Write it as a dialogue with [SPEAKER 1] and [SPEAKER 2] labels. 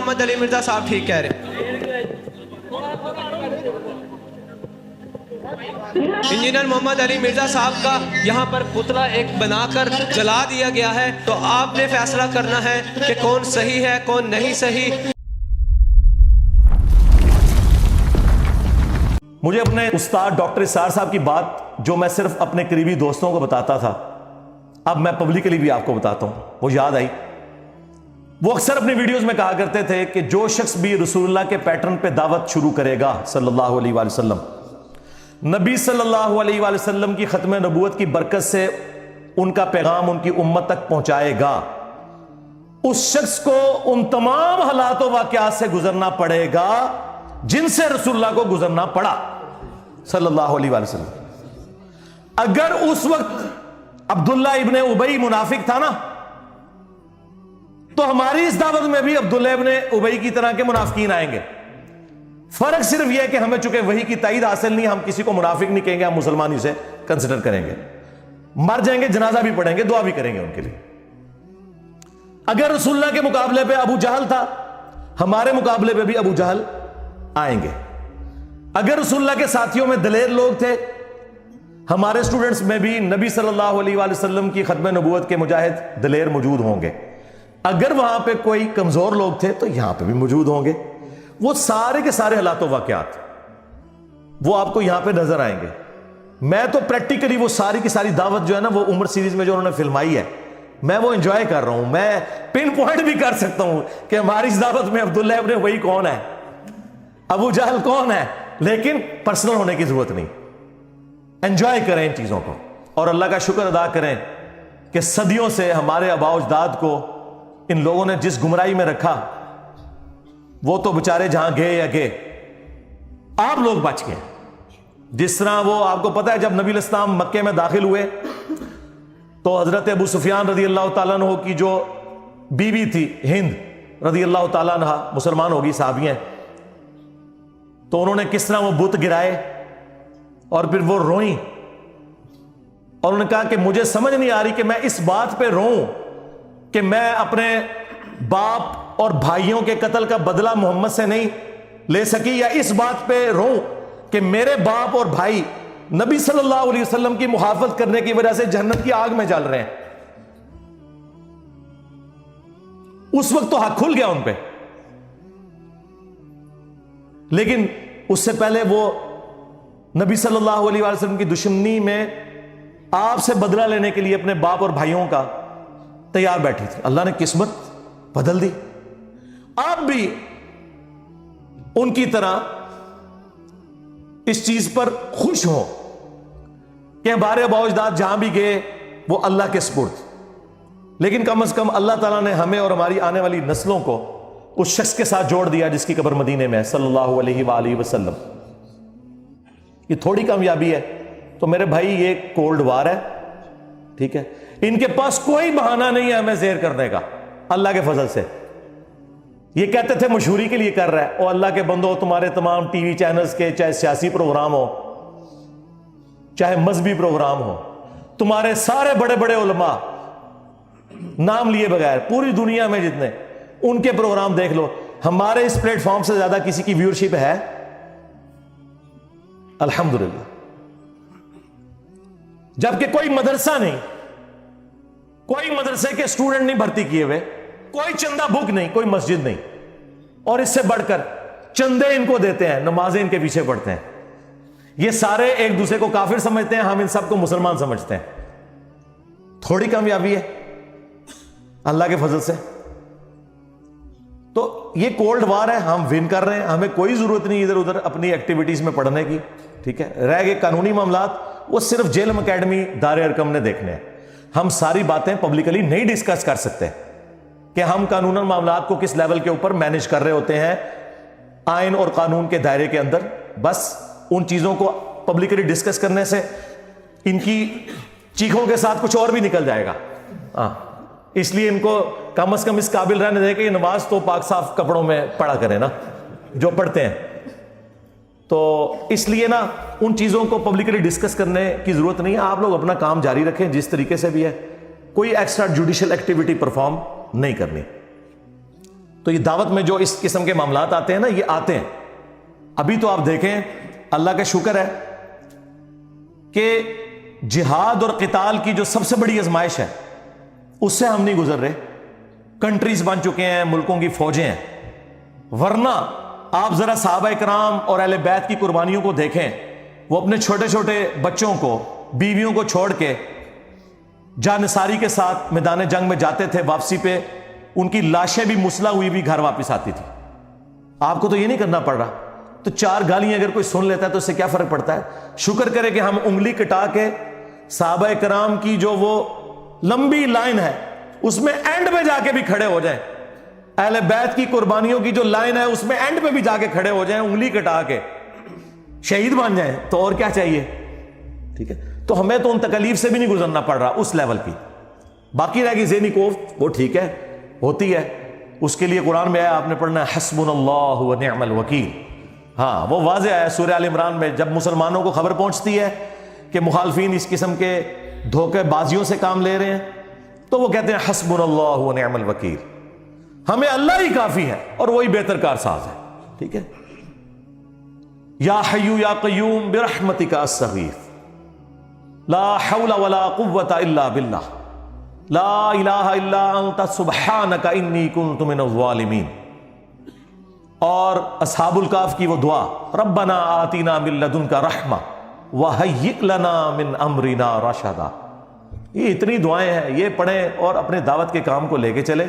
[SPEAKER 1] मोहम्मद अली मिर्जा साहब ठीक कह रहे हैं। इंजीनियर मोहम्मद अली मिर्जा साहब का यहाँ पर पुतला एक बनाकर जला दिया गया है, तो आपने फैसला करना है कि कौन सही है कौन नहीं सही।
[SPEAKER 2] मुझे अपने उस्ताद डॉक्टर इसार साहब की बात जो मैं सिर्फ अपने करीबी दोस्तों को बताता था, अब मैं पब्लिकली भी आपको बताता हूं, वो याद आई। वो अक्सर अपनी वीडियोस में कहा करते थे कि जो शख्स भी रसूलुल्लाह के पैटर्न पे दावत शुरू करेगा सल्लल्लाहु अलैहि वसल्लम, नबी सल्लल्लाहु अलैहि वसल्लम की खत्म नबूवत की बरकत से उनका पैगाम उनकी उम्मत तक पहुंचाएगा, उस शख्स को उन तमाम हालात व वाक़यात से गुजरना पड़ेगा जिनसे रसूलुल्लाह को गुजरना पड़ा सल्लल्लाहु अलैहि वसल्लम। अगर उस वक्त अब्दुल्ला इब्ने उबई मुनाफिक था ना, तो हमारी इस दावत में भी अब्दुल्ला इब्ने उबई की तरह के मुनाफिकीन आएंगे। फर्क सिर्फ यह है कि हमें चूंकि वही की ताईद हासिल नहीं, हम किसी को मुनाफिक नहीं कहेंगे, हम मुसलमान ही से कंसिडर करेंगे। मर जाएंगे, जनाजा भी पढ़ेंगे, दुआ भी करेंगे उनके लिए। अगर रसूलुल्लाह के मुकाबले पे अबू जहल था, हमारे मुकाबले पे भी अबू जहल आएंगे। अगर रसूलुल्लाह के साथियों में दलेर लोग थे, हमारे स्टूडेंट्स में भी नबी सल्लल्लाहु अलैहि वसल्लम की खत्म नबूवत के मुजाहिद दलेर मौजूद होंगे। अगर वहां पे कोई कमजोर लोग थे तो यहां पे भी मौजूद होंगे। वो सारे के सारे हालात वाकयात वो आपको यहां पे नजर आएंगे। मैं तो प्रैक्टिकली वो सारी की सारी दावत जो है ना, वो उम्र सीरीज में जो उन्होंने फिल्माई है, मैं वो एंजॉय कर रहा हूं। मैं पिन पॉइंट भी कर सकता हूं कि हमारी इस दावत में अब्दुल्ला इब्ने वही कौन है, अबू जहल कौन है, लेकिन पर्सनल होने की जरूरत नहीं। एंजॉय करें इन चीजों को और अल्लाह का शुक्र अदा करें कि सदियों से हमारे आबाओ अजदाद को इन लोगों ने जिस गुमराही में रखा, वो तो बेचारे जहां गए या गए, आप लोग बच गए। जिस तरह वो आपको पता है, जब नबी इस्लाम मक्के में दाखिल हुए तो हजरत अबू सुफियान रदी अल्लाह तआला अन्हु की जो बीवी थी हिंद रदी अल्लाह तआला अन्हा, मुसलमान होगी, साहबी हैं, तो उन्होंने किस तरह वो बुत गिराए और फिर वो रोई और उन्होंने कहा कि मुझे समझ नहीं आ रही कि मैं इस बात पे रोऊं कि मैं अपने बाप और भाइयों के कत्ल का बदला मोहम्मद से नहीं ले सकी, या इस बात पे रोऊं कि मेरे बाप और भाई नबी सल्लल्लाहु अलैहि वसल्लम की मुहाफत करने की वजह से जन्नत की आग में जल रहे हैं। उस वक्त तो हक खुल गया उन पे, लेकिन उससे पहले वो नबी सल्लल्लाहु अलैहि वसल्लम की दुश्मनी में आपसे बदला लेने के लिए अपने बाप और भाइयों का तैयार बैठी थी। अल्लाह ने किस्मत बदल दी। आप भी उनकी तरह इस चीज पर खुश हो कि हमारे आबाओ-अजदाद जहां भी गए वो अल्लाह के सुपुर्द, लेकिन कम से कम अल्लाह ताला ने हमें और हमारी आने वाली नस्लों को उस शख्स के साथ जोड़ दिया जिसकी कब्र मदीने में है सल्लल्लाहु अलैहि वसल्लम। ये थोड़ी कामयाबी है। तो मेरे भाई, ये कोल्ड वार है, ठीक है। इनके पास कोई बहाना नहीं है हमें ज़ेर करने का, अल्लाह के फजल से। ये कहते थे मशहूरी के लिए कर रहा है। और अल्लाह के बंदो, तुम्हारे तमाम टीवी चैनल्स के चाहे सियासी प्रोग्राम हो चाहे मजहबी प्रोग्राम हो, तुम्हारे सारे बड़े बड़े उलमा नाम लिए बगैर पूरी दुनिया में जितने, उनके प्रोग्राम देख लो। हमारे इस प्लेटफॉर्म से ज्यादा किसी की व्यूअरशिप है? अल्हम्दुलिल्लाह। जबकि कोई मदरसा नहीं, कोई मदरसे के स्टूडेंट नहीं भर्ती किए हुए, कोई चंदा बुक नहीं, कोई मस्जिद नहीं, और इससे बढ़कर चंदे इनको देते हैं, नमाजें इनके पीछे पढ़ते हैं। ये सारे एक दूसरे को काफिर समझते हैं, हम इन सबको मुसलमान समझते हैं। थोड़ी कामयाबी है अल्लाह के फजल से। तो ये कोल्ड वार है, हम विन कर रहे हैं, हमें कोई जरूरत नहीं इधर उधर अपनी एक्टिविटीज में पढ़ने की, ठीक है। रह गए कानूनी मामलात, वो सिर्फ जेलम अकेडमी दारे अरकम ने देखने हैं। हम सारी बातें पब्लिकली नहीं डिस्कस कर सकते कि हम कानूनन मामलात को किस लेवल के ऊपर मैनेज कर रहे होते हैं आइन और कानून के दायरे के अंदर। बस उन चीजों को पब्लिकली डिस्कस करने से इनकी चीखों के साथ कुछ और भी निकल जाएगा। इसलिए इनको कम से कम इस काबिल रहने दें कि नमाज तो पाक साफ कपड़ों में पढ़ा करें ना, जो पढ़ते हैं। तो इसलिए ना उन चीज़ों को पब्लिकली डिस्कस करने की ज़रूरत नहीं है। आप लोग अपना काम जारी रखें जिस तरीके से भी है, कोई एक्स्ट्रा जुडिशियल एक्टिविटी परफॉर्म नहीं करनी। تو یہ دعوت میں جو اس قسم کے معاملات آتے ہیں نا، یہ آتے ہیں. ابھی تو آپ دیکھیں، اللہ کا شکر ہے کہ جہاد اور قتال کی جو سب سے بڑی آزمائش ہے اس سے ہم نہیں گزر رہے. کنٹریز بن چکے ہیں، ملکوں کی فوجیں ہیں. ورنہ آپ ذرا صحابہ کرام اور اہل بیت کی قربانیوں کو دیکھیں. وہ اپنے چھوٹے چھوٹے بچوں کو، بیویوں کو چھوڑ کے جانصاری کے ساتھ میدان جنگ میں جاتے تھے. واپسی پہ ان کی لاشیں بھی مسلح ہوئی بھی گھر واپس آتی تھی. آپ کو تو یہ نہیں کرنا پڑ رہا. تو 4 گالیاں اگر کوئی سن لیتا ہے تو اس سے کیا فرق پڑتا ہے؟ شکر کرے کہ ہم انگلی کٹا کے صحابہ کرام کی جو وہ لمبی لائن ہے اس میں اینڈ پہ جا کے بھی کھڑے ہو جائیں. اہل بیت کی قربانیوں کی جو لائن ہے اس میں اینڈ پہ بھی جا کے کھڑے ہو جائیں، انگلی کٹا کے شہید بن جائیں. تو اور کیا چاہیے؟ ٹھیک ہے. تو ہمیں تو ان تکلیف سے بھی نہیں گزرنا پڑ رہا اس لیول کی. باقی رہ گئی ذہنی کوفت، وہ ٹھیک ہے، ہوتی ہے. اس کے لیے قرآن میں آیا، آپ نے پڑھنا ہے حسبنا اللہ و نعم الوکیل. ہاں وہ واضح ہے سورہ آل عمران میں. جب مسلمانوں کو خبر پہنچتی ہے کہ مخالفین اس قسم کے دھوکے بازیوں سے کام لے رہے ہیں تو وہ کہتے ہیں حسبنا اللہ و نعم الوکیل، ہمیں اللہ ہی کافی ہے اور وہی بہتر کارساز ہے. ٹھیک ہے. یا حی یا قیوم برحمتک استغیث لا حول ولا قوة الا باللہ لا الہ الا انت سبحانک انی کنت من الظالمین. اور اصحاب الکہف کی وہ دعا، ربنا آتینا من لدنک رحمہ وہیئ لنا من امرنا رشدا. یہ اتنی دعائیں ہیں، یہ پڑھیں اور اپنے دعوت کے کام کو لے کے چلیں.